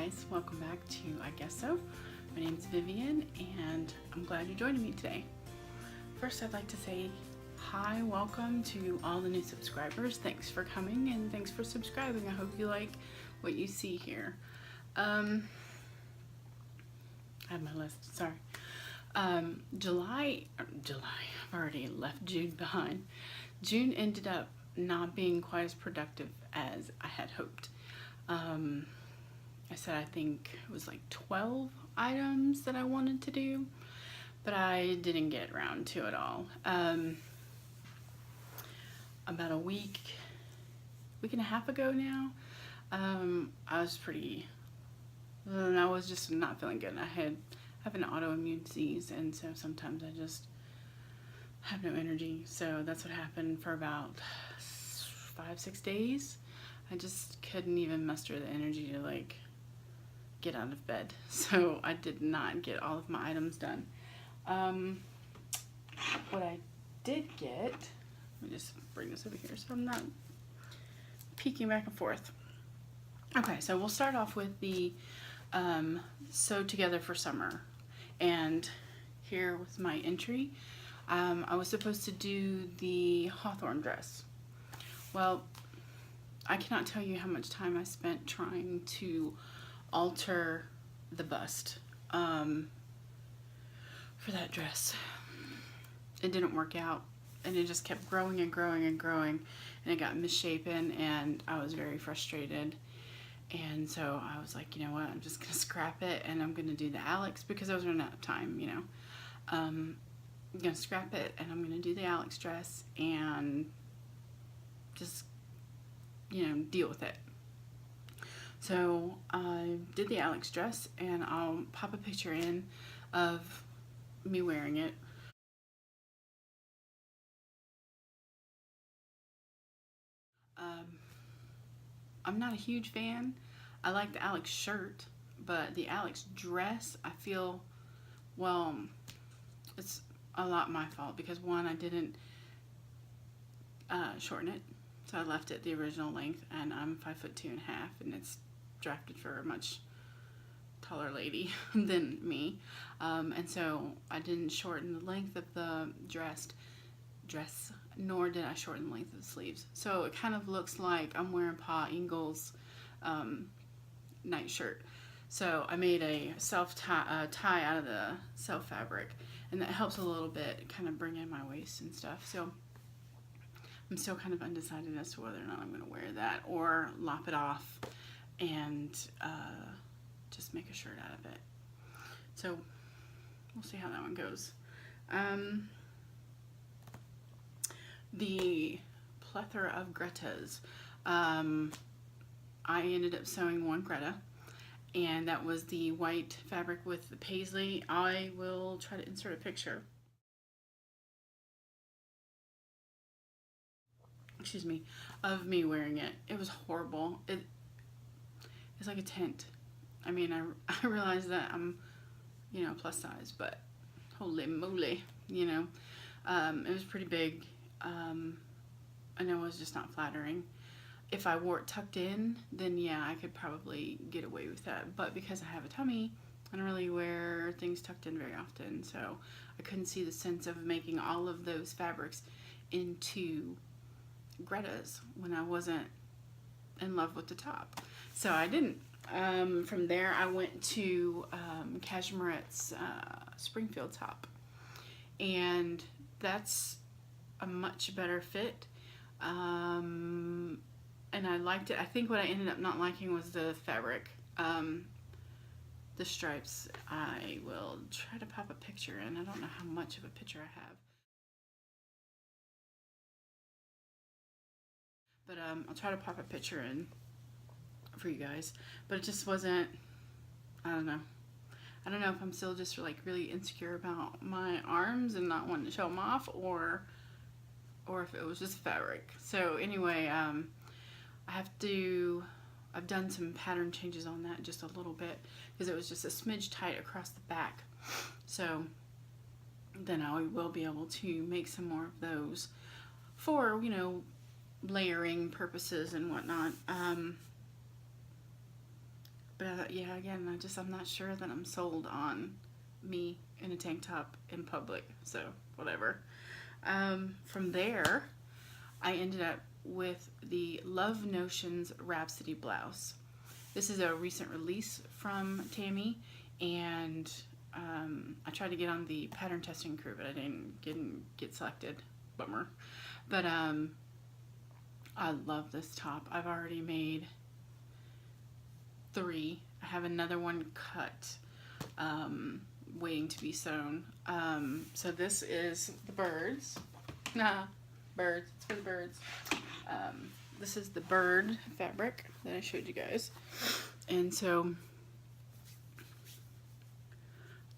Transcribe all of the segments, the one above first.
guys, welcome back to I Guess So. My name is Vivian and I'm glad you're joining me today. First, I'd like to say hi, welcome to all the new subscribers. Thanks for coming and thanks for subscribing. I hope you like what you see here. I have my list, sorry. July, I've already left June behind. June ended up not being quite as productive as I had hoped. I said I think it was like 12 items that I wanted to do, but I didn't get around to it all. About a week and a half ago now, I was just not feeling good. I have an autoimmune disease, and so sometimes I just have no energy. So that's what happened for about 5-6 days. I just couldn't even muster the energy to like get out of bed. So I did not get all of my items done. What I did get, let me just bring this over here so I'm not peeking back and forth. Okay, so we'll start off with the Sew Together for Summer. And here was my entry. I was supposed to do the Hawthorne dress. Well, I cannot tell you how much time I spent trying to alter the bust for that dress. It didn't work out, and it just kept growing and growing and growing, and it got misshapen, and I was very frustrated. And so I was like, you know what, I'm just gonna scrap it and I'm gonna do the Alex because I was running out of time, you know. I'm gonna scrap it and I'm gonna do the Alex dress and just, you know, deal with it. So I did the Alex dress, and I'll pop a picture in of me wearing it. I'm not a huge fan. I like the Alex shirt, but the Alex dress, I feel, well, it's a lot my fault because one, I didn't shorten it. So I left it the original length, and I'm 5'2.5", and it's drafted for a much taller lady than me. And so I didn't shorten the length of the dress, nor did I shorten the length of the sleeves. So it kind of looks like I'm wearing Pa Ingalls night shirt. So I made a self tie out of the self fabric, and that helps a little bit kind of bring in my waist and stuff. So I'm still kind of undecided as to whether or not I'm going to wear that or lop it off and just make a shirt out of it. So we'll see how that one goes. The plethora of Gretas. I ended up sewing one Greta, and that was the white fabric with the paisley. I will try to insert a picture. Excuse me, of me wearing it. It was horrible. It's like a tent. I mean, I realize that I'm, you know, plus size, but holy moly, you know. It was pretty big. I know it was just not flattering. If I wore it tucked in, then yeah, I could probably get away with that. But because I have a tummy, I don't really wear things tucked in very often, so I couldn't see the sense of making all of those fabrics into Greta's when I wasn't in love with the top. So I didn't. From there, I went to Cashmeret's Springfield top, and that's a much better fit. And I liked it. I think what I ended up not liking was the fabric. The stripes, I will try to pop a picture in. I don't know how much of a picture I have. But I'll try to pop a picture in for you guys. But it just wasn't, I don't know. I don't know if I'm still just like really insecure about my arms and not wanting to show them off, or if it was just fabric. So anyway, I've done some pattern changes on that just a little bit because it was just a smidge tight across the back. So then I will be able to make some more of those for, you know, layering purposes and whatnot. But yeah, again, I'm not sure that I'm sold on me in a tank top in public. So whatever. From there, I ended up with the Love Notions Rhapsody blouse. This is a recent release from Tammy, and I tried to get on the pattern testing crew, but I didn't get selected. Bummer. But I love this top. I've already made 3. I have another one cut, waiting to be sewn. So this is the birds. Birds. It's for the birds. This is the bird fabric that I showed you guys. And so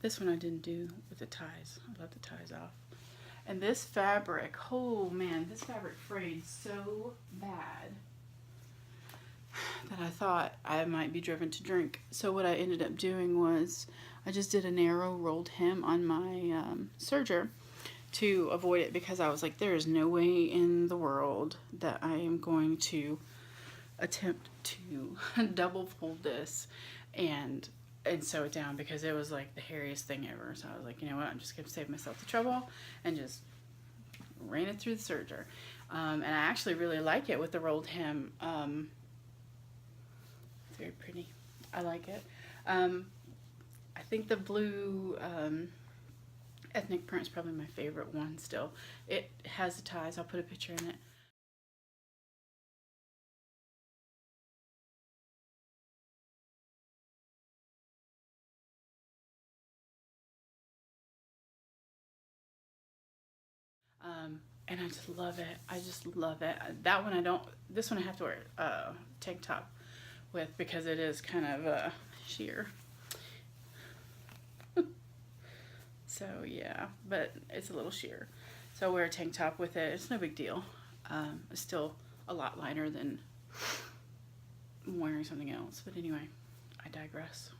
this one I didn't do with the ties. I left the ties off. And this fabric, oh man, this fabric frayed so bad that I thought I might be driven to drink. So what I ended up doing was I just did a narrow rolled hem on my serger to avoid it, because I was like, there is no way in the world that I am going to attempt to double fold this and sew it down, because it was like the hairiest thing ever. So I was like, you know what, I'm just gonna save myself the trouble and just ran it through the serger. And I actually really like it with the rolled hem. It's very pretty. I like it. I think the blue ethnic print is probably my favorite one still. It has the ties. I'll put a picture in it. And I just love it. I just love it. That one I don't, this one I have to wear a tank top with, because it is kind of sheer. So yeah, but it's a little sheer. So I'll wear a tank top with it. It's no big deal. It's still a lot lighter than wearing something else. But anyway, I digress.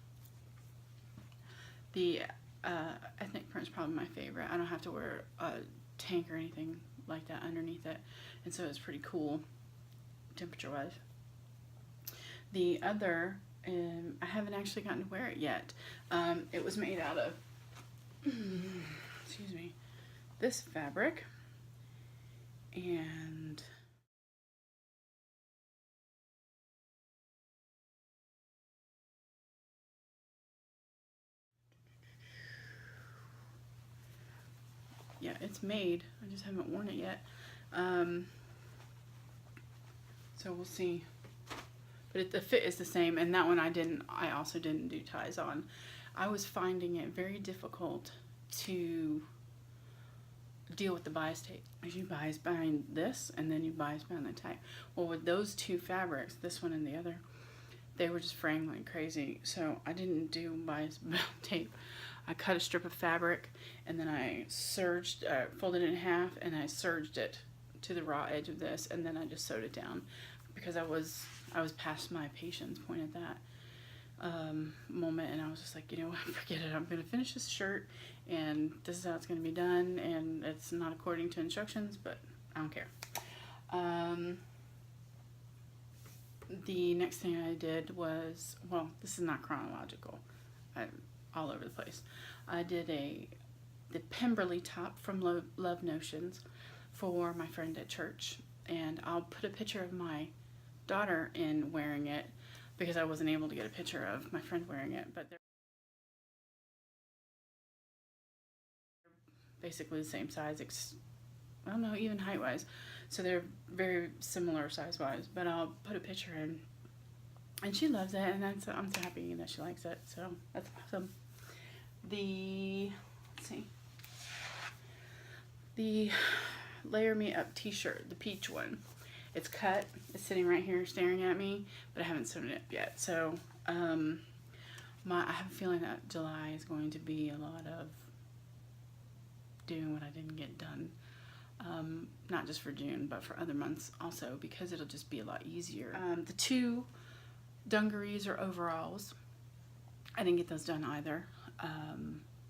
The ethnic print is probably my favorite. I don't have to wear a tank or anything like that underneath it, and so it's pretty cool temperature wise. The other, I haven't actually gotten to wear it yet. It was made out of excuse me, this fabric, and yeah, it's made. I just haven't worn it yet. So we'll see. But the fit is the same, and that one I also didn't do ties on. I was finding it very difficult to deal with the bias tape. As you bias behind this, and then you bias behind the tie. Well, with those two fabrics, this one and the other, they were just fraying like crazy. So I didn't do bias tape. I cut a strip of fabric, and then I folded it in half, and I serged it to the raw edge of this, and then I just sewed it down, because I was past my patience point at that moment, and I was just like, you know what, forget it. I'm gonna finish this shirt, and this is how it's gonna be done, and it's not according to instructions, but I don't care. The next thing I did was, well, this is not chronological. I'm all over the place. I did the Pemberley top from Love Notions for my friend at church, and I'll put a picture of my daughter in wearing it, because I wasn't able to get a picture of my friend wearing it, but they're basically the same size, I don't know, even height wise, so they're very similar size wise, but I'll put a picture in, and she loves it, and I'm so happy that she likes it, so that's awesome. Let's see, the Layer Me Up t-shirt, the peach one, it's cut, it's sitting right here staring at me, but I haven't sewn it up yet. So I have a feeling that July is going to be a lot of doing what I didn't get done, not just for June but for other months also, because it'll just be a lot easier. The 2 dungarees or overalls, I didn't get those done either,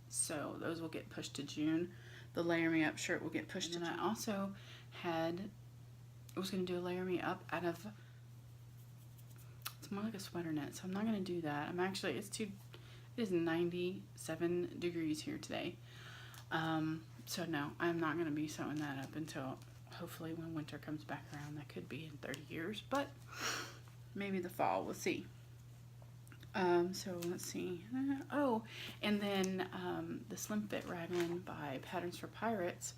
so those will get pushed to June. The Layer Me Up shirt will get pushed to June. I also I was going to do a Layer Me Up out of, it's looks more like a sweater net, so I'm not going to do that. It is 97 degrees here today. So no, I'm not going to be sewing that up until hopefully when winter comes back around. That could be in 30 years, but maybe the fall, we'll see. So let's see. Oh, and then the Slim Fit Raglan by Patterns for Pirates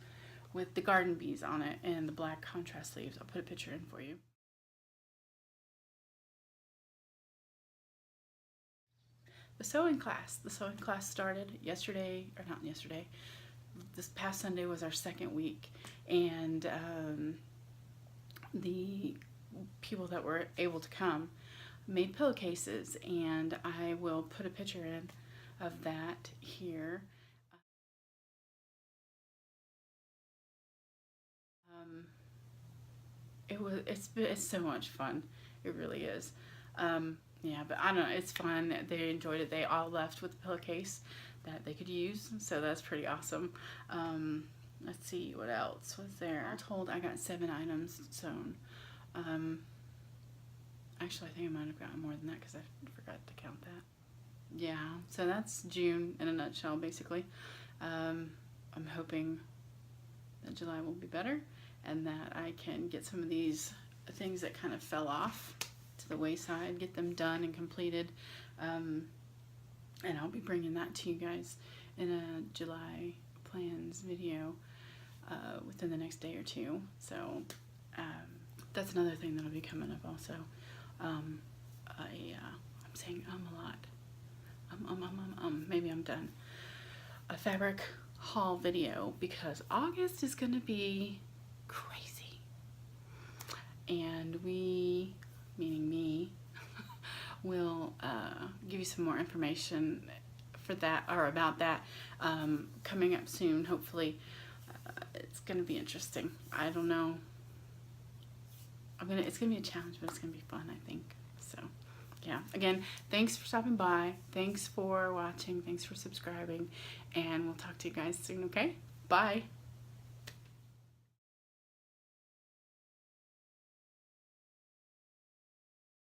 with the garden bees on it and the black contrast sleeves. I'll put a picture in for you. The sewing class started yesterday, or not yesterday. This past Sunday was our second week, and the people that were able to come made pillowcases, and I will put a picture in of that here. It's so much fun. It really is. Yeah, but I don't know. It's fun. They enjoyed it. They all left with a pillowcase that they could use, so that's pretty awesome. Let's see what else was there. All told, I got 7 items sewn. Actually, I think I might have gotten more than that because I forgot to count that. Yeah, so that's June in a nutshell, basically. I'm hoping that July will be better and that I can get some of these things that kind of fell off to the wayside, get them done and completed. And I'll be bringing that to you guys in a July plans video within the next day or two. So that's another thing that'll be coming up also. I'm saying a lot. Maybe I'm done. A fabric haul video because August is going to be crazy. And we, meaning me, will give you some more information for that or about that coming up soon. Hopefully, it's going to be interesting. I don't know. It's going to be a challenge, but it's going to be fun, I think. So, yeah. Again, thanks for stopping by. Thanks for watching. Thanks for subscribing. And we'll talk to you guys soon, okay? Bye.